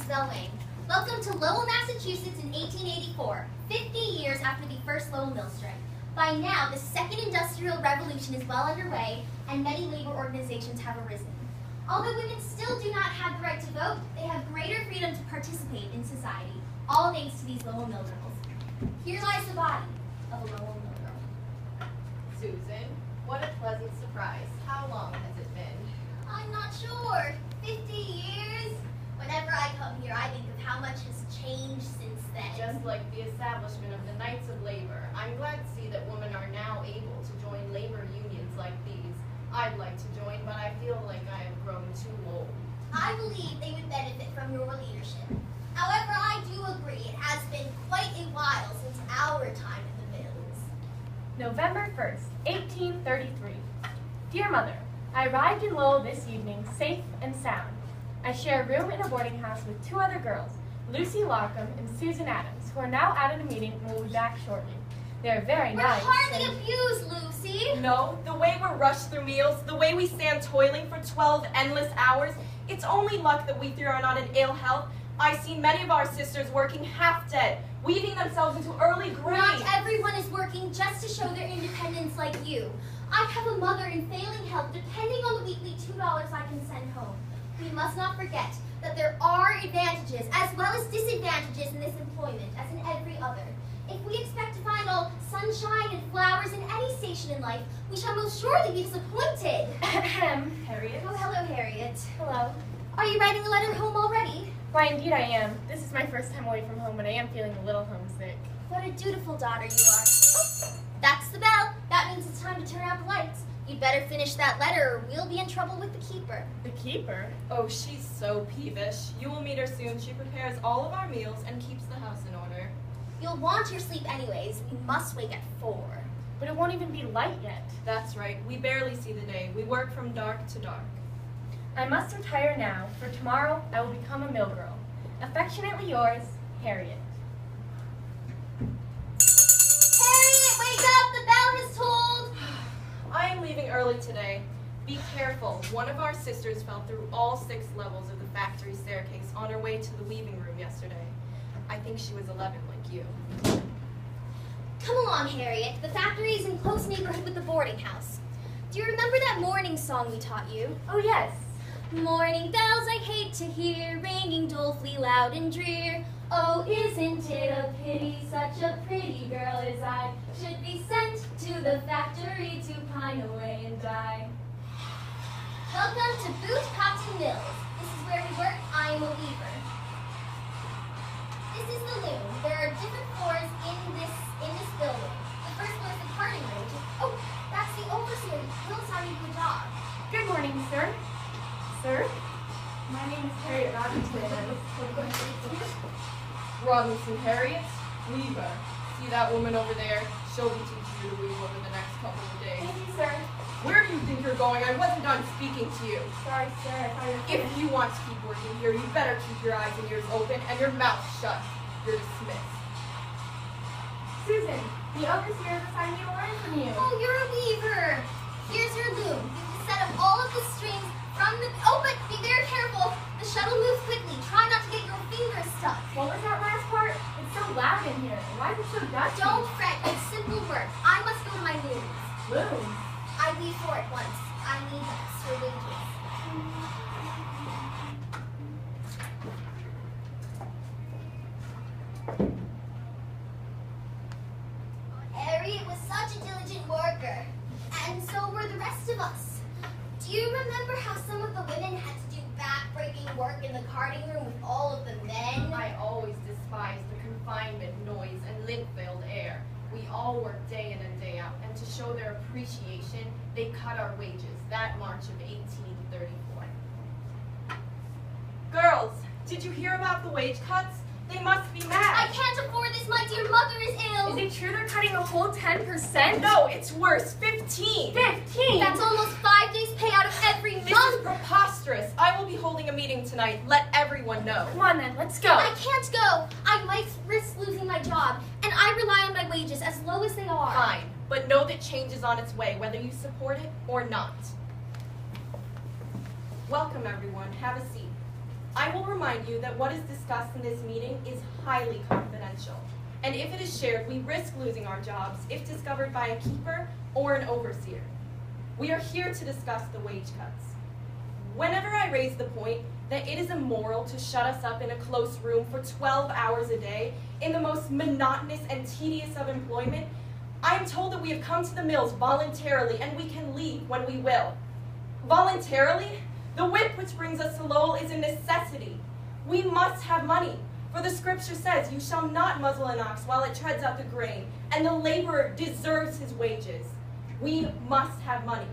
spelling. Welcome to Lowell, Massachusetts in 1884, 50 years after the first Lowell mill strike. By now, the second industrial revolution is well underway, and many labor organizations have arisen. Although women still do not have the right to vote, they have greater freedom to participate in society, all thanks to these Lowell mill girls. Here lies the body of a Lowell mill girl. Susan, what a pleasant surprise. How long has it been? I'm not sure. 50 years? Whenever I come here, I think of how much has changed since then. Just like the establishment of the Knights of Labor, I'm glad to see that women are now able to join labor unions like these. I'd like to join, but I feel like I have grown too old. I believe they would benefit from your leadership. However, I do agree it has been quite a while since our time in the mills. November 1st, 1833. Dear Mother, I arrived in Lowell this evening, safe and sound. I share a room in a boarding house with two other girls, Lucy Larkham and Susan Adams, who are now out at a meeting and will be back shortly. They are very nice. We're hardly abused, Lucy. No, the way we're rushed through meals, the way we stand toiling for 12 endless hours, it's only luck that we three are not in ill health. I see many of our sisters working half dead, weaving themselves into early graves. Not everyone is working just to show their independence like you. I have a mother in failing health, depending on the weekly $2 I can send home. We must not forget that there are advantages as well as disadvantages in this employment, as in every other. If we expect to find all sunshine and flowers in any station in life, we shall most surely be disappointed. Harriet. Oh, hello, Harriet. Hello. Are you writing a letter home already? Why, indeed I am. This is my first time away from home, and I am feeling a little homesick. What a dutiful daughter you are. Oh, that's the bell. That means it's time to turn out the lights. You'd better finish that letter or we'll be in trouble with the keeper. The keeper? Oh, she's so peevish. You will meet her soon. She prepares all of our meals and keeps the house in order. You'll want your sleep anyways. You must wake at 4. But it won't even be light yet. That's right. We barely see the day. We work from dark to dark. I must retire now, for tomorrow I will become a mill girl. Affectionately yours, Harriet. Harriet, wake up! The bell has tolled! I am leaving early today. Be careful. One of our sisters fell through all 6 levels of the factory staircase on her way to the weaving room yesterday. I think she was 11 like you. Come along, Harriet. The factory is in close neighborhood with the boarding house. Do you remember that morning song we taught you? Oh, yes. Morning bells I hate to hear, ringing dolefully loud and drear. Oh, isn't it a pity such a pretty girl as I should be sent to the factory to pine away and die? Welcome to Boot Cotton Mills. This is where we work. I am a weaver. This is the loom. There are different floors in this building. The first floor is the carding room. Oh, that's the overseer. He'll tell you the job. Good morning, sir. Sir? My name is Harriet Robinson, and I was Robinson Harriet, weaver. See that woman over there? She'll be teaching you to weave over the next couple of days. Thank you, sir. Where do you think you're going? I wasn't done speaking to you. Sorry, sir. I thought you were If you want to keep working here, you better keep your eyes and ears open and your mouth shut. You're dismissed. Susan, the overseer assigned me to learn from you. Oh, you're a weaver. Here's your loom. You can set up all of the strings from the... Oh, but be very careful. The shuttle moves quickly. Try not to get your fingers stuck. What was that last part? It's so loud in here. Why is it so dusty? Don't fret. It's simple work. I must go to my looms. Loom. I weave for it once. I need extra wages. Harriet was such a diligent worker, and so were the rest of us. Do you remember how some of the women had to do back-breaking work in the carding room with all of the men? I always despised the confinement, noise, and lint-filled air. We all work day in and day out, and to show their appreciation, they cut our wages that March of 1834. Girls, did you hear about the wage cuts? They must be I mad. can't afford this. My dear mother is ill. Is it true they're cutting a whole 10%? No, it's worse. 15. 15! That's almost 5 days pay out of every This is month. preposterous. I will be holding a meeting tonight. Let everyone know. Come on then, let's go. I can't go. I might risk losing my job, and I rely on my wages as low as they are. Fine, but know that change is on its way, whether you support it or not. Welcome, everyone. Have a seat. I will remind you that what is discussed in this meeting is highly confidential. And if it is shared, we risk losing our jobs if discovered by a keeper or an overseer. We are here to discuss the wage cuts. Whenever I raise the point that it is immoral to shut us up in a close room for 12 hours a day in the most monotonous and tedious of employment, I am told that we have come to the mills voluntarily and we can leave when we will. Voluntarily? The whip which brings us to Lowell is a necessity. We must have money, for the scripture says, "You shall not muzzle an ox while it treads out the grain," and the laborer deserves his wages. We must have money.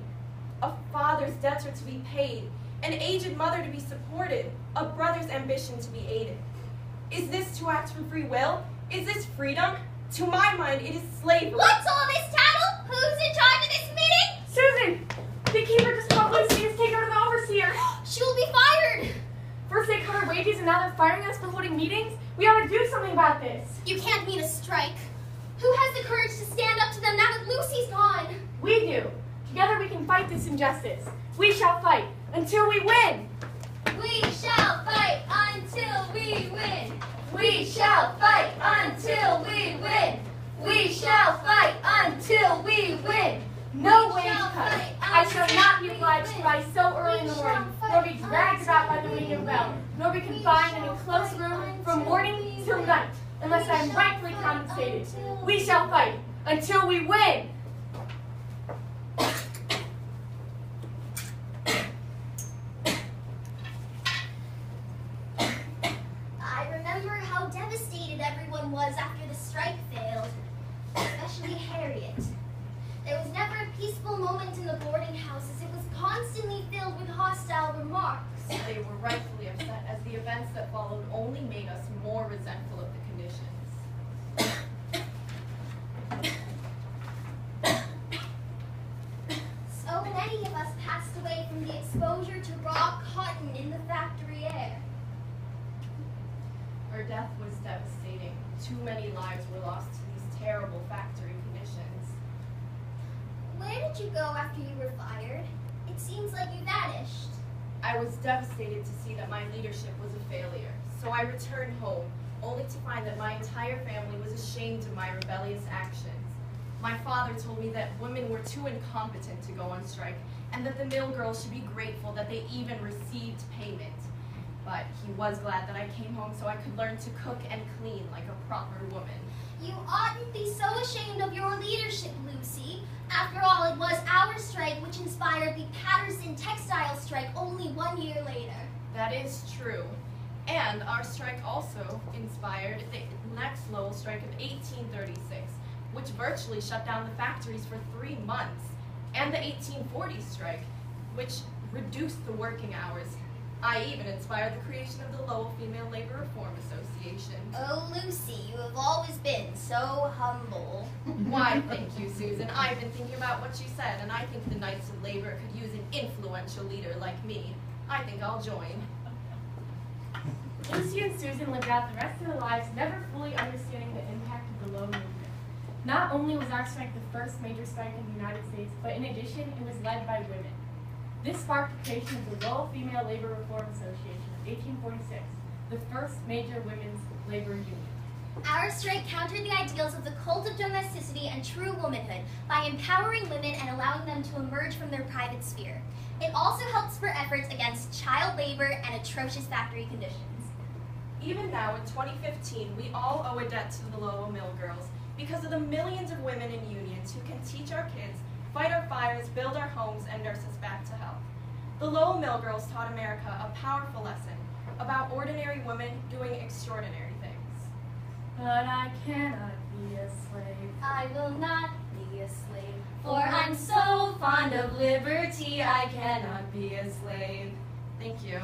A father's debts are to be paid, an aged mother to be supported, a brother's ambition to be aided. Is this to act from free will? Is this freedom? To my mind, it is slavery. What's all this tattle? Who's in charge of this meeting? Susan! The keeper just told Lucy to take her to the overseer. She will be fired. First they cut our wages and now they're firing us for holding meetings? We ought to do something about this. You can't mean a strike. Who has the courage to stand up to them now that Lucy's gone? We do. Together we can fight this injustice. We shall fight until we win. We shall fight until we win. We shall fight until we win. We shall fight until we win. No wage cut. I shall not be obliged to rise so early in the morning, nor be dragged about by the ringing bell, nor be confined in a close room from morning till night, unless I am rightfully compensated. We shall fight until we win. I remember how devastated everyone was after the strike failed, especially Harriet. There was never a peaceful moment in the boarding house as it was constantly filled with hostile remarks. They were rightfully upset, as the events that followed only made us more resentful of the conditions. So many of us passed away from the exposure to raw cotton in the factory air. Her death was devastating. Too many lives were lost to these terrible factory conditions. Where did you go after you were fired? It seems like you vanished. I was devastated to see that my leadership was a failure, so I returned home, only to find that my entire family was ashamed of my rebellious actions. My father told me that women were too incompetent to go on strike, and that the mill girls should be grateful that they even received payment. But he was glad that I came home so I could learn to cook and clean like a proper woman. You oughtn't be so ashamed of your leadership, Lucy. After all, it was our strike which inspired the Patterson textile strike only 1 year later. That is true. And our strike also inspired the next Lowell strike of 1836, which virtually shut down the factories for 3 months, and the 1840 strike, which reduced the working hours. I even inspired the creation of the Lowell Female Labor Reform Association. Oh, Lucy, you have always been so humble. Why, thank you, Susan. I've been thinking about what you said, and I think the Knights of Labor could use an influential leader like me. I think I'll join. Lucy and Susan lived out the rest of their lives never fully understanding the impact of the Lowell movement. Not only was our strike the first major strike in the United States, but in addition, it was led by women. This sparked the creation of the Lowell Female Labor Reform Association in 1846, the first major women's labor union. Our strike countered the ideals of the cult of domesticity and true womanhood by empowering women and allowing them to emerge from their private sphere. It also helped spur efforts against child labor and atrocious factory conditions. Even now, in 2015, we all owe a debt to the Lowell Mill Girls because of the millions of women in unions who can teach our kids, fight our fires, build our homes, and nurse us back to health. The Lowell Mill Girls taught America a powerful lesson about ordinary women doing extraordinary things. But I cannot be a slave. I will not be a slave, for I'm so fond of liberty, I cannot be a slave. Thank you.